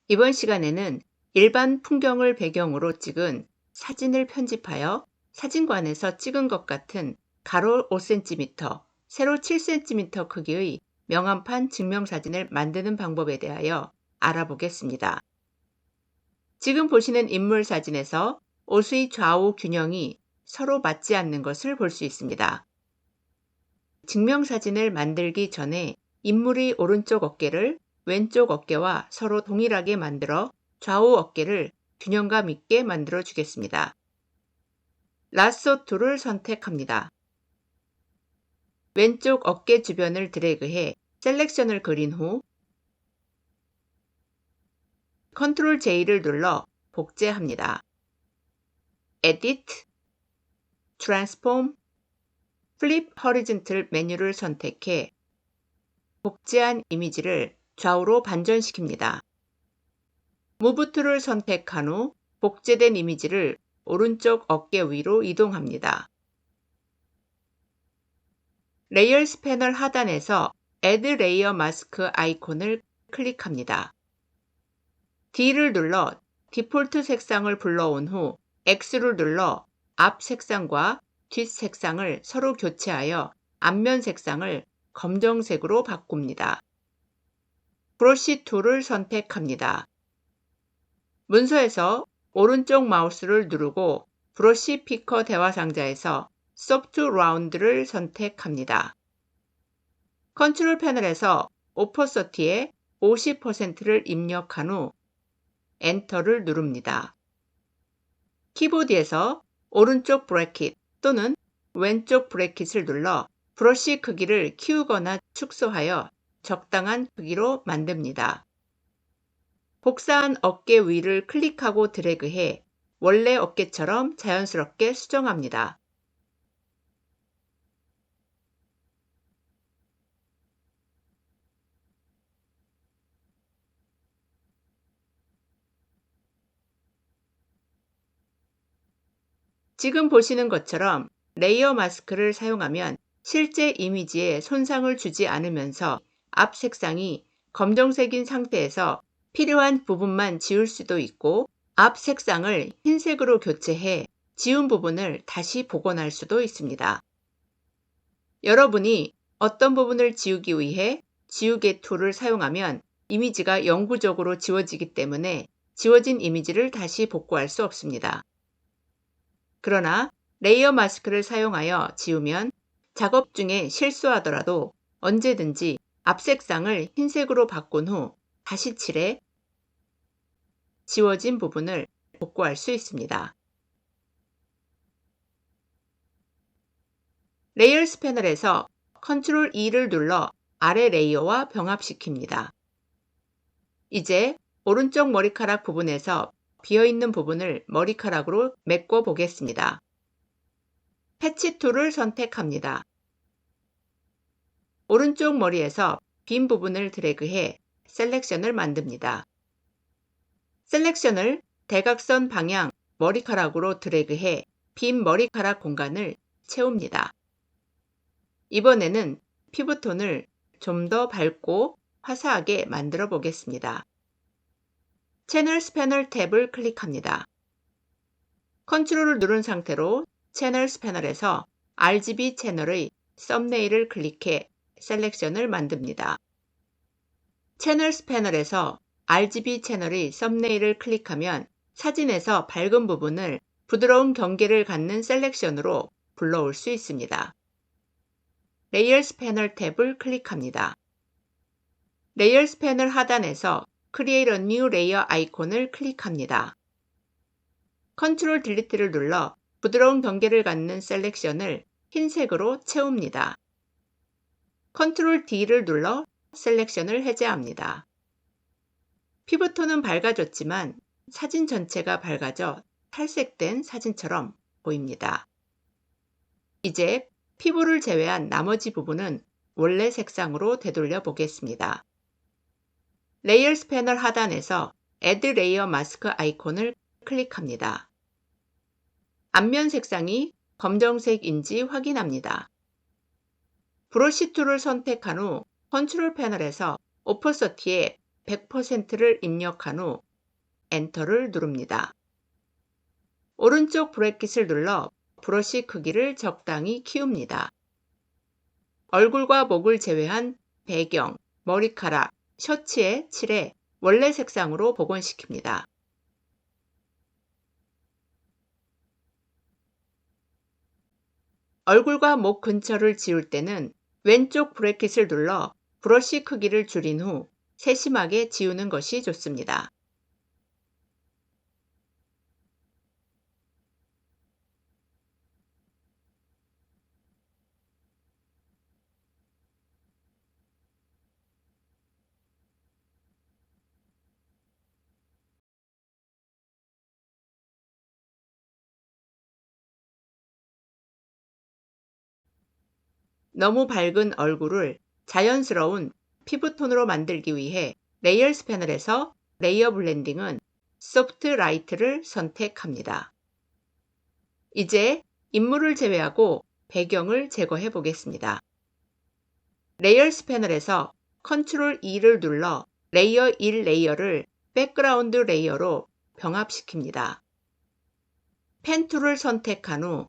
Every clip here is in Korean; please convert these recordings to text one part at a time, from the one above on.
이번 시간에는 일반 풍경을 배경으로 찍은 사진을 편집하여 사진관에서 찍은 것 같은 가로 5cm, 세로 7cm 크기의 명암판 증명사진을 만드는 방법에 대하여 알아보겠습니다. 지금 보시는 인물 사진에서 옷의 좌우 균형이 서로 맞지 않는 것을 볼 수 있습니다. 증명사진을 만들기 전에 인물의 오른쪽 어깨를 왼쪽 어깨와 서로 동일하게 만들어 좌우 어깨를 균형감 있게 만들어 주겠습니다. 라sso 툴을 선택합니다. 왼쪽 어깨 주변을 드래그해 셀렉션을 그린 후 컨트롤 J를 눌러 복제합니다. Edit, Transform, Flip Horizontal 메뉴를 선택해 복제한 이미지를 좌우로 반전시킵니다. Move 툴을 선택한 후 복제된 이미지를 오른쪽 어깨 위로 이동합니다. 레이어스 패널 하단에서 Add Layer Mask 아이콘을 클릭합니다. D를 눌러 디폴트 색상을 불러온 후 X를 눌러 앞 색상과 뒷 색상을 서로 교체하여 앞면 색상을 검정색으로 바꿉니다. 브러쉬 툴을 선택합니다. 문서에서 오른쪽 마우스를 누르고 브러쉬 피커 대화 상자에서 소프트 라운드를 선택합니다. 컨트롤 패널에서 오퍼서티에 50%를 입력한 후 엔터를 누릅니다. 키보드에서 오른쪽 브래킷 또는 왼쪽 브래킷을 눌러 브러쉬 크기를 키우거나 축소하여 적당한 크기로 만듭니다. 복사한 어깨 위를 클릭하고 드래그해 원래 어깨처럼 자연스럽게 수정합니다. 지금 보시는 것처럼 레이어 마스크를 사용하면 실제 이미지에 손상을 주지 않으면서 앞 색상이 검정색인 상태에서 필요한 부분만 지울 수도 있고 앞 색상을 흰색으로 교체해 지운 부분을 다시 복원할 수도 있습니다. 여러분이 어떤 부분을 지우기 위해 지우개 툴을 사용하면 이미지가 영구적으로 지워지기 때문에 지워진 이미지를 다시 복구할 수 없습니다. 그러나 레이어 마스크를 사용하여 지우면 작업 중에 실수하더라도 언제든지 앞 색상을 흰색으로 바꾼 후 다시 칠해 지워진 부분을 복구할 수 있습니다. 레이어스 패널에서 컨트롤 E를 눌러 아래 레이어와 병합시킵니다. 이제 오른쪽 머리카락 부분에서 비어있는 부분을 머리카락으로 메꿔 보겠습니다. 패치 툴을 선택합니다. 오른쪽 머리에서 빈 부분을 드래그해 셀렉션을 만듭니다. 셀렉션을 대각선 방향 머리카락으로 드래그해 빈 머리카락 공간을 채웁니다. 이번에는 피부톤을 좀 더 밝고 화사하게 만들어 보겠습니다. 채널스 패널 탭을 클릭합니다. 컨트롤을 누른 상태로 채널스 패널에서 RGB 채널의 썸네일을 클릭해 셀렉션을 만듭니다. 채널스 패널에서 RGB 채널의 썸네일을 클릭하면 사진에서 밝은 부분을 부드러운 경계를 갖는 셀렉션으로 불러올 수 있습니다. 레이어스 패널 탭을 클릭합니다. 레이어스 패널 하단에서 Create a New Layer 아이콘을 클릭합니다. 컨트롤 딜리트를 눌러 부드러운 경계를 갖는 셀렉션을 흰색으로 채웁니다. 컨트롤 D를 눌러 셀렉션을 해제합니다. 피부톤은 밝아졌지만 사진 전체가 밝아져 탈색된 사진처럼 보입니다. 이제 피부를 제외한 나머지 부분은 원래 색상으로 되돌려 보겠습니다. 레이어스 패널 하단에서 Add Layer Mask 아이콘을 클릭합니다. 앞면 색상이 검정색인지 확인합니다. 브러쉬 툴을 선택한 후 컨트롤 패널에서 오퍼서티에 100%를 입력한 후 엔터를 누릅니다. 오른쪽 브래킷을 눌러 브러쉬 크기를 적당히 키웁니다. 얼굴과 목을 제외한 배경, 머리카락, 셔츠의 칠에 원래 색상으로 복원시킵니다. 얼굴과 목 근처를 지울 때는 왼쪽 브래킷을 눌러 브러쉬 크기를 줄인 후 세심하게 지우는 것이 좋습니다. 너무 밝은 얼굴을 자연스러운 피부톤으로 만들기 위해 레이어스 패널에서 레이어 블렌딩은 소프트 라이트를 선택합니다. 이제 인물을 제외하고 배경을 제거해 보겠습니다. 레이어스 패널에서 컨트롤 E를 눌러 레이어 1 레이어를 백그라운드 레이어로 병합시킵니다. 펜 툴을 선택한 후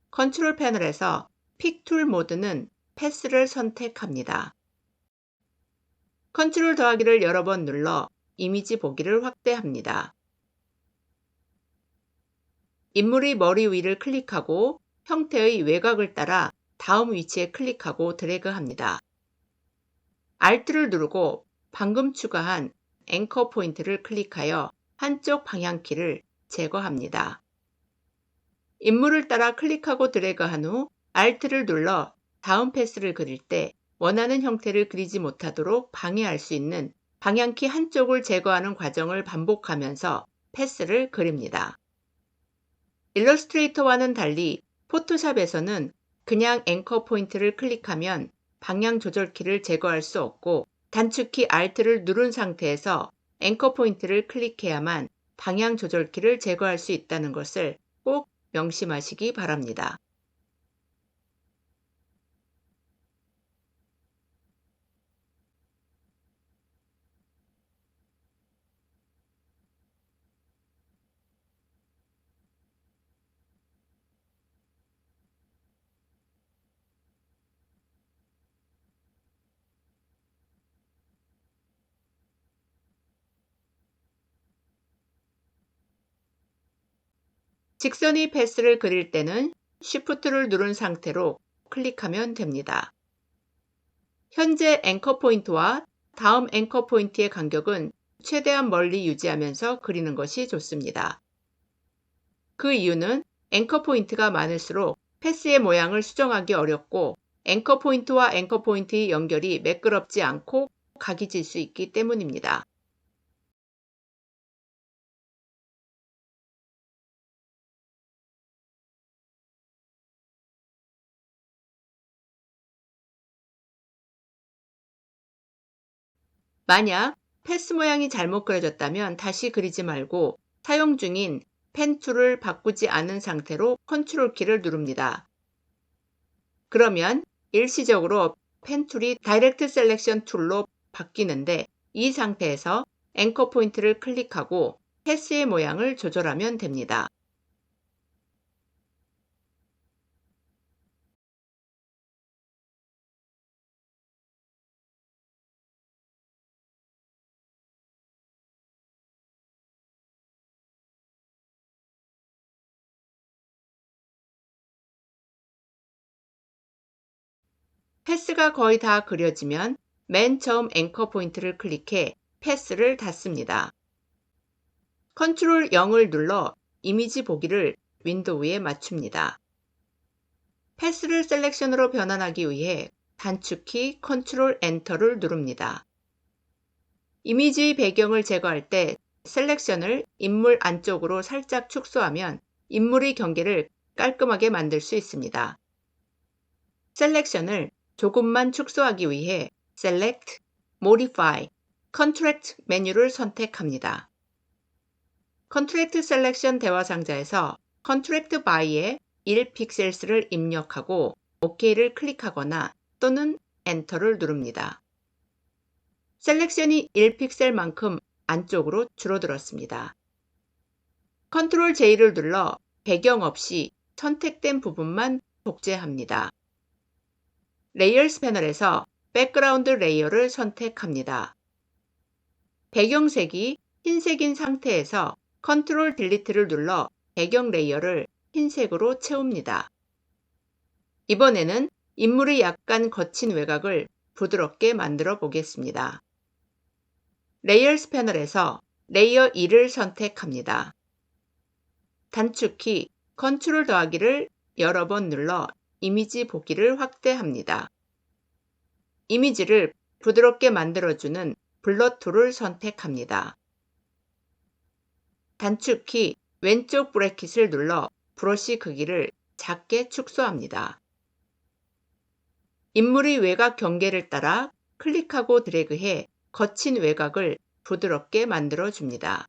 컨트롤 패널에서 픽 툴 모드는 패스를 선택합니다. 컨트롤 더하기를 여러 번 눌러 이미지 보기를 확대합니다. 인물의 머리 위를 클릭하고 형태의 외곽을 따라 다음 위치에 클릭하고 드래그합니다. Alt를 누르고 방금 추가한 앵커 포인트를 클릭하여 한쪽 방향키를 제거합니다. 인물을 따라 클릭하고 드래그한 후 Alt를 눌러 다음 패스를 그릴 때 원하는 형태를 그리지 못하도록 방해할 수 있는 방향키 한쪽을 제거하는 과정을 반복하면서 패스를 그립니다. 일러스트레이터와는 달리 포토샵에서는 그냥 앵커 포인트를 클릭하면 방향 조절키를 제거할 수 없고 단축키 Alt를 누른 상태에서 앵커 포인트를 클릭해야만 방향 조절키를 제거할 수 있다는 것을 꼭 명심하시기 바랍니다. 직선의 패스를 그릴 때는 Shift를 누른 상태로 클릭하면 됩니다. 현재 앵커 포인트와 다음 앵커 포인트의 간격은 최대한 멀리 유지하면서 그리는 것이 좋습니다. 그 이유는 앵커 포인트가 많을수록 패스의 모양을 수정하기 어렵고 앵커 포인트와 앵커 포인트의 연결이 매끄럽지 않고 각이 질 수 있기 때문입니다. 만약 패스 모양이 잘못 그려졌다면 다시 그리지 말고 사용 중인 펜 툴을 바꾸지 않은 상태로 컨트롤 키를 누릅니다. 그러면 일시적으로 펜 툴이 다이렉트 셀렉션 툴로 바뀌는데 이 상태에서 앵커 포인트를 클릭하고 패스의 모양을 조절하면 됩니다. 패스가 거의 다 그려지면 맨 처음 앵커 포인트를 클릭해 패스를 닫습니다. 컨트롤 0을 눌러 이미지 보기를 윈도우에 맞춥니다. 패스를 셀렉션으로 변환하기 위해 단축키 컨트롤 엔터를 누릅니다. 이미지의 배경을 제거할 때 셀렉션을 인물 안쪽으로 살짝 축소하면 인물의 경계를 깔끔하게 만들 수 있습니다. 셀렉션을 조금만 축소하기 위해 Select, Modify, Contract 메뉴를 선택합니다. Contract 셀렉션 대화 상자에서 Contract by에 1픽셀스를 입력하고 OK를 클릭하거나 또는 엔터를 누릅니다. 셀렉션이 1픽셀만큼 안쪽으로 줄어들었습니다. 컨트롤 J를 눌러 배경 없이 선택된 부분만 복제합니다. 레이어스 패널에서 백그라운드 레이어를 선택합니다. 배경색이 흰색인 상태에서 컨트롤 딜리트를 눌러 배경 레이어를 흰색으로 채웁니다. 이번에는 인물의 약간 거친 외곽을 부드럽게 만들어 보겠습니다. 레이어스 패널에서 레이어 2를 선택합니다. 단축키 컨트롤 더하기를 여러 번 눌러 이미지 보기를 확대합니다. 이미지를 부드럽게 만들어주는 블러 툴을 선택합니다. 단축키 왼쪽 브래킷을 눌러 브러쉬 크기를 작게 축소합니다. 인물의 외곽 경계를 따라 클릭하고 드래그해 거친 외곽을 부드럽게 만들어줍니다.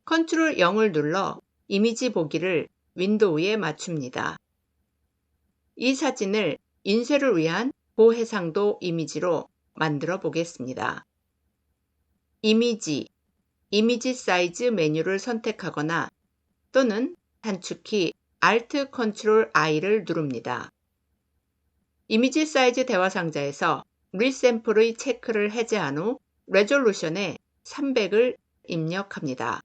컨트롤 0을 눌러 이미지 보기를 윈도우에 맞춥니다. 이 사진을 인쇄를 위한 고해상도 이미지로 만들어 보겠습니다. 이미지 사이즈 메뉴를 선택하거나 또는 단축키 Alt Ctrl I를 누릅니다. 이미지 사이즈 대화 상자에서 리샘플의 체크를 해제한 후 레졸루션에 300을 입력합니다.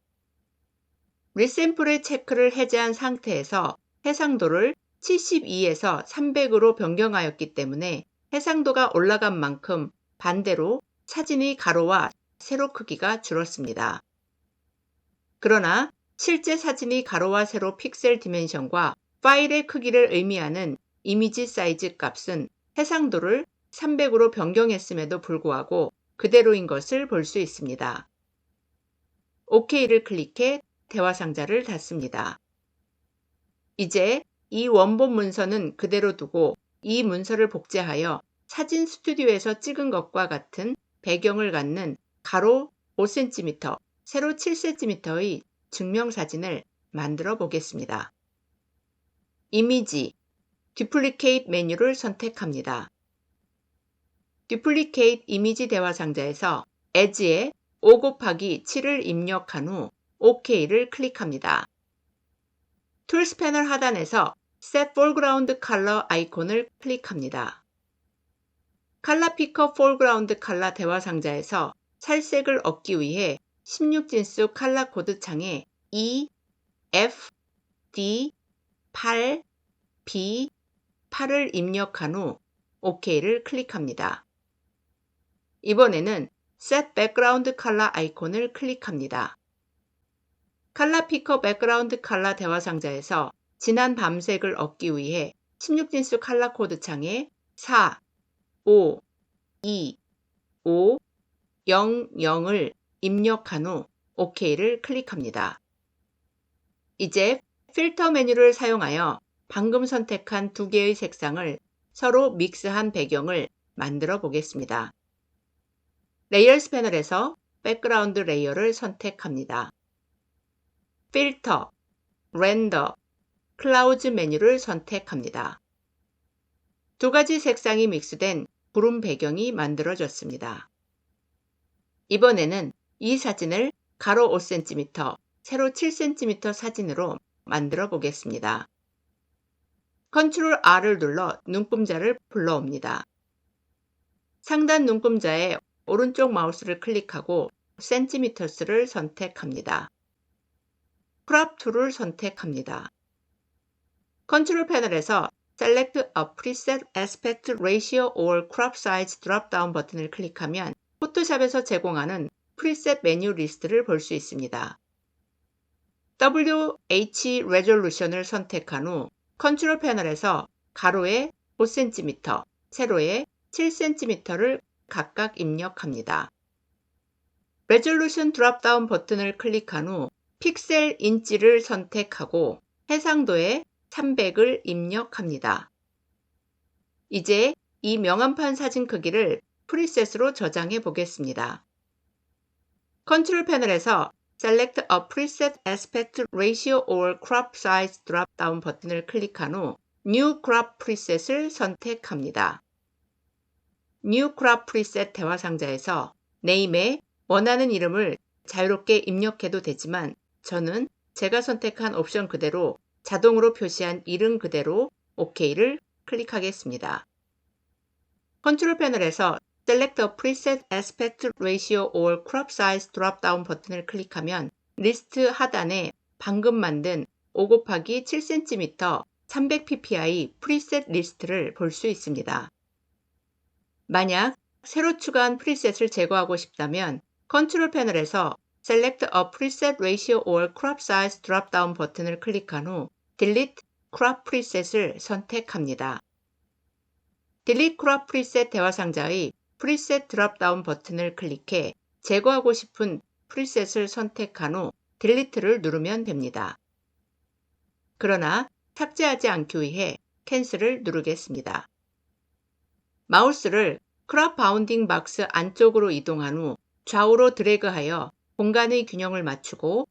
리샘플의 체크를 해제한 상태에서 해상도를 72에서 300으로 변경하였기 때문에 해상도가 올라간 만큼 반대로 사진의 가로와 세로 크기가 줄었습니다. 그러나 실제 사진의 가로와 세로 픽셀 디멘션과 파일의 크기를 의미하는 이미지 사이즈 값은 해상도를 300으로 변경했음에도 불구하고 그대로인 것을 볼 수 있습니다. OK를 클릭해 대화 상자를 닫습니다. 이제 이 원본 문서는 그대로 두고 이 문서를 복제하여 사진 스튜디오에서 찍은 것과 같은 배경을 갖는 가로 5cm, 세로 7cm의 증명사진을 만들어 보겠습니다. 이미지, 듀플리케이트 메뉴를 선택합니다. 듀플리케이트 이미지 대화 상자에서 As에 5 곱하기 7을 입력한 후 OK를 클릭합니다. 툴스 패널 하단에서 Set Foreground Color 아이콘을 클릭합니다. 컬러 피커 Foreground Color 대화 상자에서 살색을 얻기 위해 16진수 컬러 코드 창에 E, F, D, 8, B, 8을 입력한 후 OK를 클릭합니다. 이번에는 Set Background Color 아이콘을 클릭합니다. 컬러 피커 백그라운드 컬러 대화 상자에서 진한 밤색을 얻기 위해 16진수 컬러 코드 창에 4, 5, 2, 5, 0, 0을 입력한 후 OK를 클릭합니다. 이제 필터 메뉴를 사용하여 방금 선택한 두 개의 색상을 서로 믹스한 배경을 만들어 보겠습니다. 레이어스 패널에서 백그라운드 레이어를 선택합니다. 필터, 렌더, 클라우즈 메뉴를 선택합니다. 두 가지 색상이 믹스된 구름 배경이 만들어졌습니다. 이번에는 이 사진을 가로 5cm, 세로 7cm 사진으로 만들어 보겠습니다. 컨트롤 R을 눌러 눈금자를 불러옵니다. 상단 눈금자에 오른쪽 마우스를 클릭하고 cm를 선택합니다. 크롭 툴을 선택합니다. 컨트롤 패널에서 Select a Preset Aspect Ratio or Crop Size 드롭다운 버튼을 클릭하면 포토샵에서 제공하는 프리셋 메뉴 리스트를 볼 수 있습니다. WH 레졸루션을 선택한 후 컨트롤 패널에서 가로에 5cm, 세로에 7cm를 각각 입력합니다. 레졸루션 드롭다운 버튼을 클릭한 후 픽셀 인치를 선택하고 해상도에 300을 입력합니다. 이제 이 명암판 사진 크기를 프리셋으로 저장해 보겠습니다. 컨트롤 패널에서 Select a Preset Aspect Ratio or Crop Size 드롭다운 버튼을 클릭한 후 New Crop Preset을 선택합니다. New Crop Preset 대화 상자에서 네임에 원하는 이름을 자유롭게 입력해도 되지만 저는 제가 선택한 옵션 그대로 자동으로 표시한 이름 그대로 OK를 클릭하겠습니다. 컨트롤 패널에서 Select a Preset Aspect Ratio or Crop Size 드롭다운 버튼을 클릭하면 리스트 하단에 방금 만든 5×7cm 300ppi 프리셋 리스트를 볼 수 있습니다. 만약 새로 추가한 프리셋을 제거하고 싶다면 컨트롤 패널에서 Select a Preset Ratio or Crop Size 드롭다운 버튼을 클릭한 후 Delete Crop Preset을 선택합니다. Delete Crop Preset 대화 상자의 프리셋 드롭다운 버튼을 클릭해 제거하고 싶은 프리셋을 선택한 후 딜리트를 누르면 됩니다. 그러나 삭제하지 않기 위해 캔슬을 누르겠습니다. 마우스를 크롭 바운딩 박스 안쪽으로 이동한 후 좌우로 드래그하여 공간의 균형을 맞추고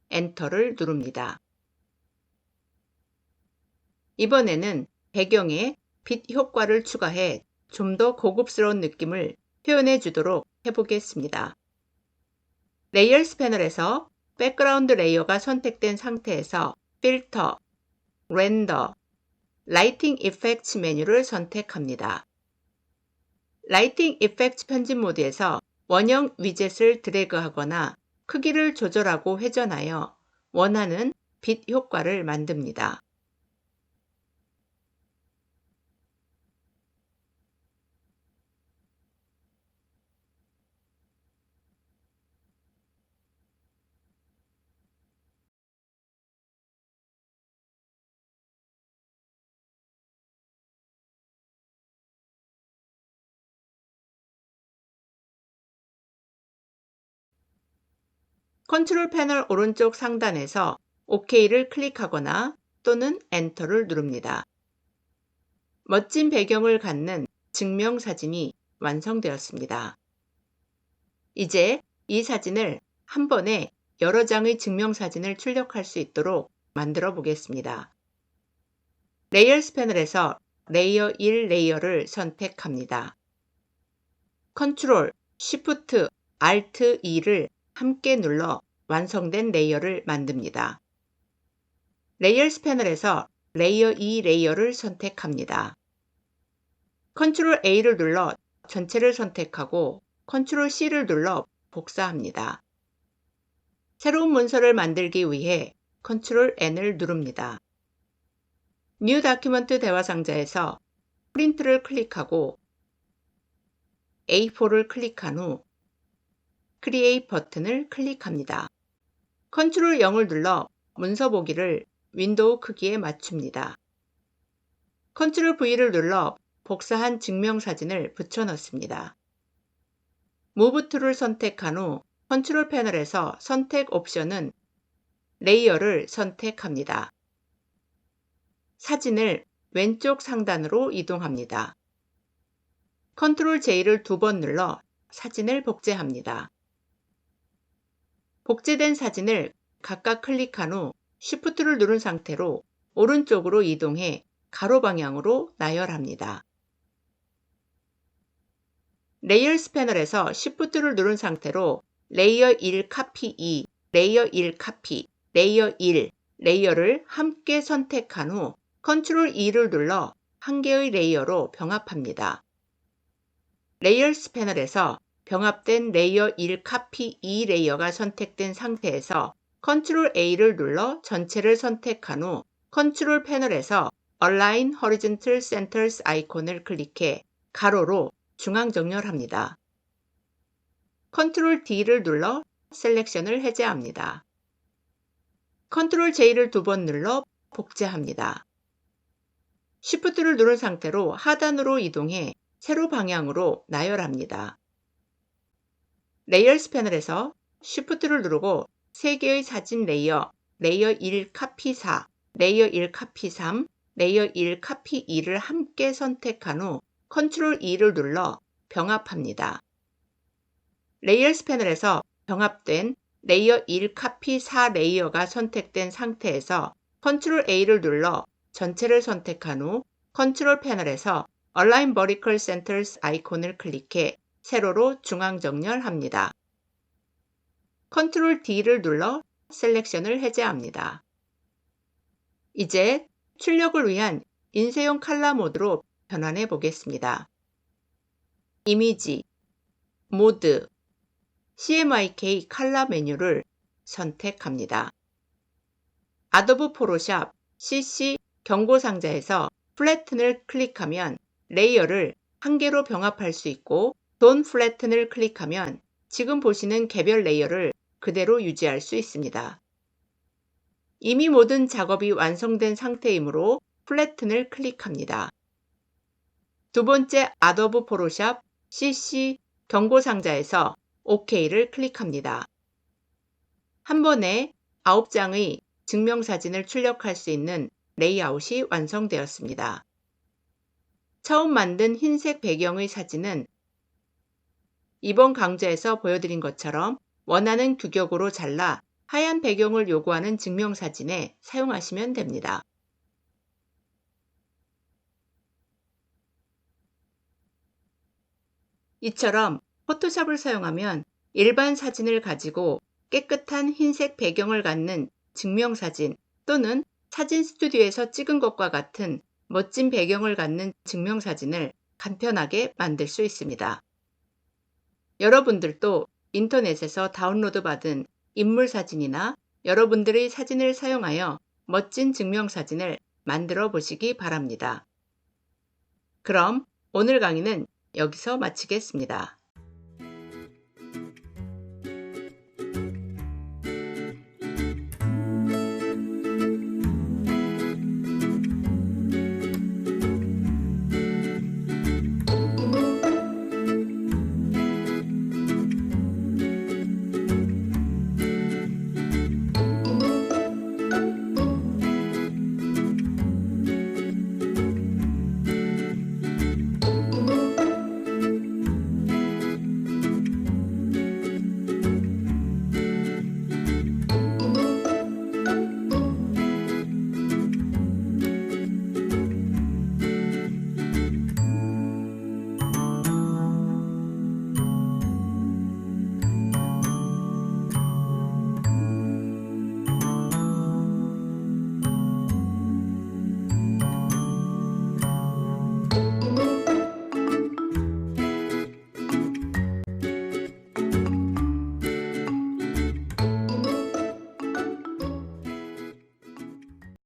엔터를 누릅니다. 이번에는 배경에 빛 효과를 추가해 좀 더 고급스러운 느낌을 표현해 주도록 해보겠습니다. 레이어스 패널에서 백그라운드 레이어가 선택된 상태에서 필터, 렌더, 라이팅 이펙트 메뉴를 선택합니다. 라이팅 이펙트 편집 모드에서 원형 위젯을 드래그하거나 크기를 조절하고 회전하여 원하는 빛 효과를 만듭니다. 컨트롤 패널 오른쪽 상단에서 OK를 클릭하거나 또는 엔터를 누릅니다. 멋진 배경을 갖는 증명사진이 완성되었습니다. 이제 이 사진을 한 번에 여러 장의 증명사진을 출력할 수 있도록 만들어 보겠습니다. 레이어스 패널에서 레이어 1 레이어를 선택합니다. 컨트롤, 쉬프트, 알트 2를 함께 눌러 완성된 레이어를 만듭니다. 레이어스 패널에서 레이어 2 레이어를 선택합니다. 컨트롤 A를 눌러 전체를 선택하고 컨트롤 C를 눌러 복사합니다. 새로운 문서를 만들기 위해 컨트롤 N을 누릅니다. 뉴 다큐먼트 대화 상자에서 프린트를 클릭하고 A4를 클릭한 후 크리에이트 버튼을 클릭합니다. 컨트롤 0을 눌러 문서 보기를 윈도우 크기에 맞춥니다. 컨트롤 V를 눌러 복사한 증명사진을 붙여넣습니다. 무브 툴을 선택한 후 컨트롤 패널에서 선택 옵션은 레이어를 선택합니다. 사진을 왼쪽 상단으로 이동합니다. 컨트롤 J를 2번 눌러 사진을 복제합니다. 복제된 사진을 각각 클릭한 후 Shift를 누른 상태로 오른쪽으로 이동해 가로 방향으로 나열합니다. 레이어스 패널에서 Shift를 누른 상태로 레이어 1 카피 2, 레이어 1 카피, 레이어 1, 레이어를 함께 선택한 후 컨트롤 2를 눌러 한 개의 레이어로 병합합니다. 레이어스 패널에서 병합된 레이어 1 카피 2 레이어가 선택된 상태에서 컨트롤 A를 눌러 전체를 선택한 후 컨트롤 패널에서 Align Horizontal Centers 아이콘을 클릭해 가로로 중앙 정렬합니다. 컨트롤 D를 눌러 셀렉션을 해제합니다. 컨트롤 J를 2번 눌러 복제합니다. Shift를 누른 상태로 하단으로 이동해 세로 방향으로 나열합니다. 레이어스 패널에서 Shift를 누르고 3개의 사진 레이어 1 카피 4, 레이어 1 카피 3, 레이어 1 카피 2를 함께 선택한 후 컨트롤 E를 눌러 병합합니다. 레이어스 패널에서 병합된 레이어 1 카피 4 레이어가 선택된 상태에서 컨트롤 A를 눌러 전체를 선택한 후 컨트롤 패널에서 Align Vertical Centers 아이콘을 클릭해 세로로 중앙 정렬합니다. 컨트롤 D를 눌러 셀렉션을 해제합니다. 이제 출력을 위한 인쇄용 칼라 모드로 변환해 보겠습니다. 이미지, 모드, CMYK 칼라 메뉴를 선택합니다. 아도브 포토샵 CC 경고 상자에서 플래튼을 클릭하면 레이어를 한 개로 병합할 수 있고 돈 플래튼을 클릭하면 지금 보시는 개별 레이어를 그대로 유지할 수 있습니다. 이미 모든 작업이 완성된 상태이므로 플래튼을 클릭합니다. 두 번째 아도브 포토샵 CC 경고 상자에서 OK를 클릭합니다. 한 번에 9장의 증명사진을 출력할 수 있는 레이아웃이 완성되었습니다. 처음 만든 흰색 배경의 사진은 이번 강좌에서 보여드린 것처럼 원하는 규격으로 잘라 하얀 배경을 요구하는 증명사진에 사용하시면 됩니다. 이처럼 포토샵을 사용하면 일반 사진을 가지고 깨끗한 흰색 배경을 갖는 증명사진 또는 사진 스튜디오에서 찍은 것과 같은 멋진 배경을 갖는 증명사진을 간편하게 만들 수 있습니다. 여러분들도 인터넷에서 다운로드 받은 인물 사진이나 여러분들의 사진을 사용하여 멋진 증명사진을 만들어 보시기 바랍니다. 그럼 오늘 강의는 여기서 마치겠습니다.